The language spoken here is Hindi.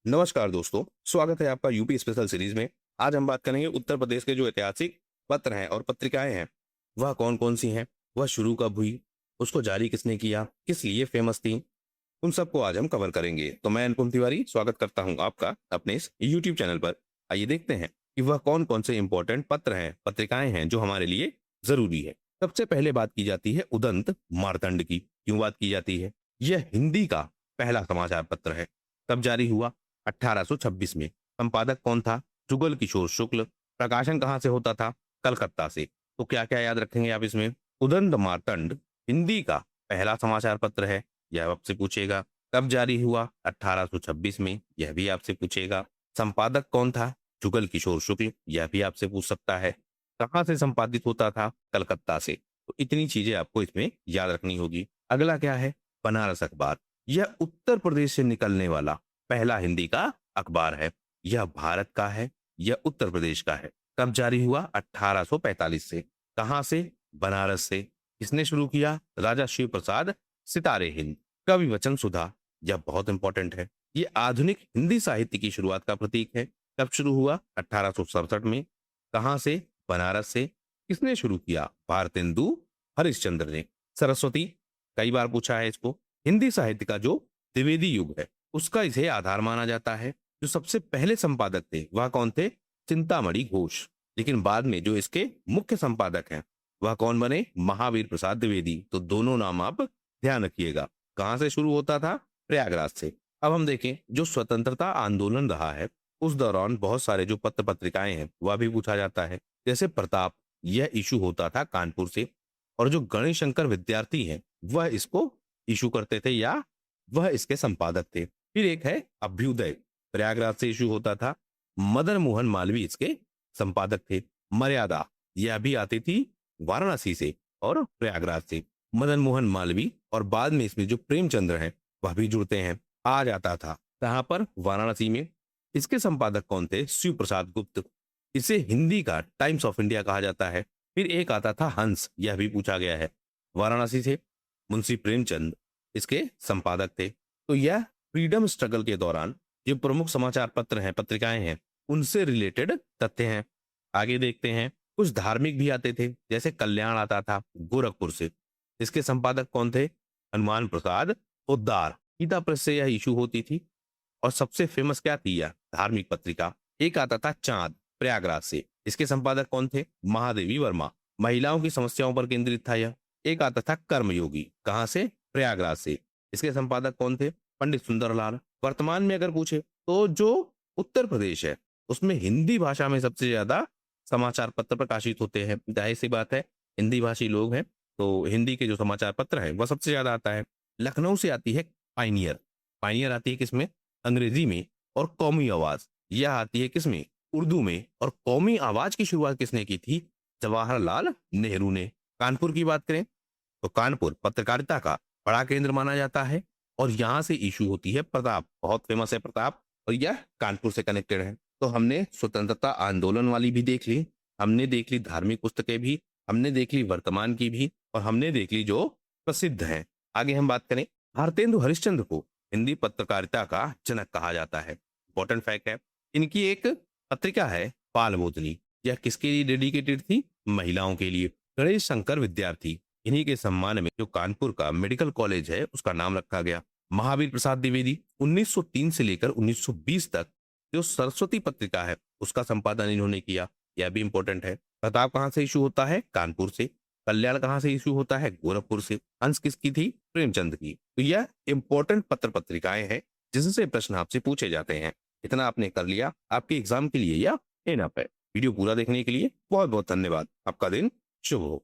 नमस्कार दोस्तों, स्वागत है आपका यूपी स्पेशल सीरीज में। आज हम बात करेंगे उत्तर प्रदेश के जो ऐतिहासिक पत्र हैं और पत्रिकाएं हैं, वह कौन कौन सी हैं, वह शुरू कब हुई, उसको जारी किसने किया, किस लिए फेमस थी, उन सबको आज हम कवर करेंगे। तो मैं अनुपम तिवारी स्वागत करता हूं आपका अपने इस यूट्यूब चैनल पर। आइए देखते हैं कि वह कौन कौन से इंपॉर्टेंट पत्र हैं, पत्रिकाएं हैं जो हमारे लिए जरूरी है। सबसे पहले बात की जाती है उदंत मार्तंड की। क्यों बात की जाती है? यह हिंदी का पहला समाचार पत्र है। कब जारी हुआ? 1826 में। संपादक कौन था? जुगल किशोर शुक्ल। प्रकाशन कहाँ से होता था? कलकत्ता से। तो क्या क्या याद रखेंगे आप इसमें? उदंत मार्तंड हिंदी का पहला समाचार पत्र है, यह आपसे पूछेगा। कब जारी हुआ? 1826 में, यह भी आपसे पूछेगा। संपादक कौन था? जुगल किशोर शुक्ल, यह भी आपसे पूछ सकता है। कहाँ से संपादित होता था? कलकत्ता से। तो इतनी चीजें आपको इसमें याद रखनी होगी। अगला क्या है? बनारस अखबार। यह उत्तर प्रदेश से निकलने वाला पहला हिंदी का अखबार है। यह भारत का है, यह उत्तर प्रदेश का है। कब जारी हुआ? 1845 से। कहां से? बनारस से। किसने शुरू किया? राजा शिव प्रसाद सितारे हिंद। कवि वचन सुधा, यह बहुत इंपॉर्टेंट है। यह आधुनिक हिंदी साहित्य की शुरुआत का प्रतीक है। कब शुरू हुआ? 1867 में। कहां से? बनारस से। किसने शुरू किया? भारतेंदु हरिश्चंद्र ने। सरस्वती, कई बार पूछा है इसको। हिंदी साहित्य का जो द्विवेदी युग है, उसका इसे आधार माना जाता है। जो सबसे पहले संपादक थे वह कौन थे? चिंतामणि घोष। लेकिन बाद में जो इसके मुख्य संपादक हैं वह कौन बने? महावीर प्रसाद द्विवेदी। तो दोनों नाम आप ध्यान रखिएगा। कहां से शुरू होता था? प्रयागराज से। अब हम देखें, जो स्वतंत्रता आंदोलन रहा है उस दौरान बहुत सारे जो पत्र पत्रिकाएं हैं वह भी पूछा जाता है। जैसे प्रताप, यह इशू होता था कानपुर से। और जो गणेश शंकर विद्यार्थी हैं वह इसको इशू करते थे या वह इसके संपादक थे। फिर एक है अभ्युदय, प्रयागराज से इशू होता था। मदन मोहन मालवीय इसके संपादक थे। मर्यादा, यह भी आती थी वाराणसी से और प्रयागराज से। मदन मोहन मालवीय और बाद में इसमें जो प्रेमचंद्र हैं वह भी जुड़ते हैं। आ जाता था कहां पर? वाराणसी में। इसके संपादक कौन थे? शिव प्रसाद गुप्त। इसे हिंदी का टाइम्स ऑफ इंडिया कहा जाता है। फिर एक आता था हंस, यह भी पूछा गया है। वाराणसी से। मुंशी प्रेमचंद इसके संपादक थे। तो यह फ्रीडम स्ट्रगल के दौरान जो प्रमुख समाचार पत्र हैं, पत्रिकाएं हैं, उनसे रिलेटेड तथ्य हैं। आगे देखते हैं। कुछ धार्मिक भी आते थे, जैसे कल्याण आता था गोरखपुर से। इसके संपादक कौन थे? हनुमान प्रसाद पोद्दार। गीता प्रेस से यह इशू होती थी। और सबसे फेमस क्या थी यह धार्मिक पत्रिका? एक आता था चांद, प्रयागराज से। इसके संपादक कौन थे? महादेवी वर्मा। महिलाओं की समस्याओं पर केंद्रित था यह। एक आता था कर्मयोगी। कहां से? प्रयागराज से। इसके संपादक कौन थे? पंडित सुंदरलाल। वर्तमान में अगर पूछे तो जो उत्तर प्रदेश है उसमें हिंदी भाषा में सबसे ज्यादा समाचार पत्र प्रकाशित होते हैं। जाहिर सी बात है, हिंदी भाषी लोग हैं तो हिंदी के जो समाचार पत्र है वह सबसे ज्यादा आता है। लखनऊ से आती है पाइनियर। पाइनियर आती है किसमें? अंग्रेजी में। और कौमी आवाज, यह आती है किसमें? उर्दू में। और कौमी आवाज की शुरुआत किसने की थी? जवाहरलाल नेहरू ने। कानपुर की बात करें तो कानपुर पत्रकारिता का बड़ा केंद्र माना जाता है। और यहां से इशू होती है प्रताप, बहुत फेमस है प्रताप। और यह कानपुर से कनेक्टेड है। तो हमने स्वतंत्रता आंदोलन वाली भी देख ली, हमने देख ली धार्मिक पुस्तकें भी, हमने देख ली वर्तमान की भी, और हमने देख ली जो प्रसिद्ध हैं। आगे हम बात करें, भारतेंदु हरिश्चंद्र को हिंदी पत्रकारिता का जनक कहा जाता है। इंपॉर्टेंट फैक्ट है। इनकी एक पत्रिका है बाल बोधनी। यह किसके लिए डेडिकेटेड थी? महिलाओं के लिए। गणेश शंकर विद्यार्थी, इन्हीं के सम्मान में जो कानपुर का मेडिकल कॉलेज है उसका नाम रखा गया। महावीर प्रसाद द्विवेदी 1903 से लेकर 1920 तक जो सरस्वती पत्रिका है उसका संपादन इन्होंने किया। यह भी इंपॉर्टेंट है। प्रताप कहाँ से इशू होता है? कानपुर से। कल्याण कहाँ से इशू होता है? गोरखपुर से। हंस किसकी थी? प्रेमचंद की। तो यह इंपॉर्टेंट पत्र पत्रिकाएं हैं जिनसे प्रश्न आपसे पूछे जाते हैं। इतना आपने कर लिया, आपके एग्जाम के लिए या एनअप है। वीडियो पूरा देखने के लिए बहुत बहुत धन्यवाद। आपका दिन शुभ हो।